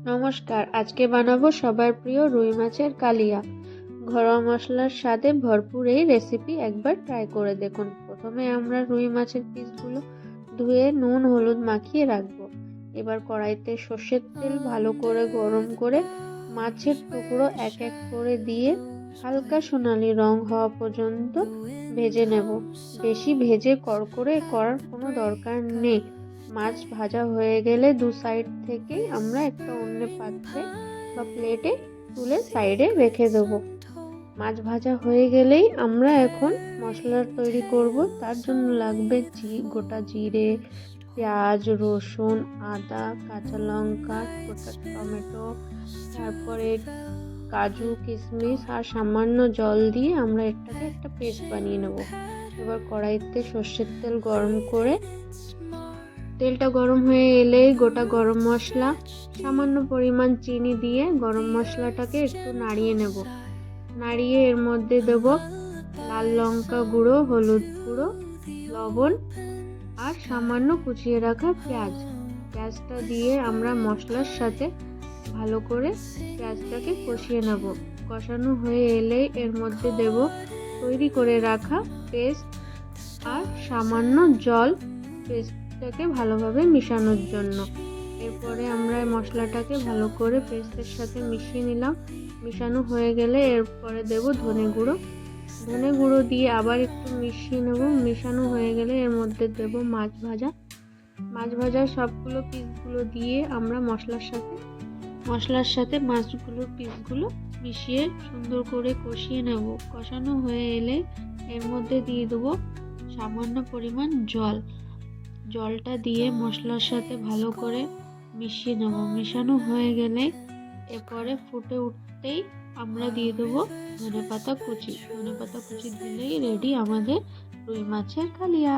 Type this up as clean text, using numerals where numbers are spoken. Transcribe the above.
নমস্কার, আজকে বানাবো সবার প্রিয় রুই মাছের কালিয়া। ঘরোয়া মশলার স্বাদে ভরপুর এই রেসিপি একবার ট্রাই করে দেখুন। প্রথমে আমরা রুই মাছের পিসগুলো ধুয়ে নুন হলুদ মাখিয়ে রাখবো। এবার কড়াইতে সর্ষের তেল ভালো করে গরম করে মাছের টুকরো এক এক করে দিয়ে হালকা সোনালি রং হওয়া পর্যন্ত ভেজে নেব। বেশি ভেজে কড়কড়ে করার কোনো দরকার নেই। মাছ ভাজা হয়ে গেলে দু সাইড থেকে আমরা একটা অন্য পাত্রে বা প্লেটে তুলে সাইডে রেখে দেবো। মাছ ভাজা হয়ে গেলেই আমরা এখন মশলা তৈরি করব। তার জন্য লাগবে গোটা জিরে, পেঁয়াজ, রসুন, আদা, কাঁচা লঙ্কা, গোটা টমেটো, তারপরে কাজু কিশমিশ আর সামান্য জল দিয়ে আমরা এটাকে একটা পেস্ট বানিয়ে নেব। এবার কড়াইতে সর্ষের তেল গরম করে তেলটা গরম হয়ে এলেই গোটা গরম মশলা, সামান্য পরিমাণ চিনি দিয়ে গরম মশলাটাকে একটু নাড়িয়ে নেব। নাড়িয়ে এর মধ্যে দেব লাল লঙ্কা গুঁড়ো, হলুদ গুঁড়ো, লবণ আর সামান্য কুচিয়ে রাখা পেঁয়াজটা দিয়ে আমরা মশলার সাথে ভালো করে পেঁয়াজটাকে কষিয়ে নেব। কষানো হয়ে এলেই এর মধ্যে দেব তৈরি করে রাখা পেস্ট আর সামান্য জল পেস্টটাকে ভালোভাবে মিশানোর জন্য। এরপরে আমরা মশলাটাকে ভালো করে পেস্টের সাথে মিশিয়ে নিলাম। মিশানো হয়ে গেলে এরপরে দেব ধনে গুঁড়ো দিয়ে আবার একটু মিশিয়ে নেব। মিশানো হয়ে গেলে এর মধ্যে দেব মাছ ভাজা সবগুলো পিসগুলো দিয়ে আমরা মশলার সাথে মাছগুলোর পিসগুলো মিশিয়ে সুন্দর করে কষিয়ে নেব। কষানো হয়ে এলে এর মধ্যে দিয়ে দেবো সামান্য পরিমাণ জলটা দিয়ে মশলার সাথে ভালো করে মিশিয়ে নেব। মিশানো হয়ে গেলে এরপরে ফুটে উঠতেই আমরা দিয়ে দেবো ধনেপাতা কুচি দিলেই রেডি আমাদের রুই মাছের কালিয়া।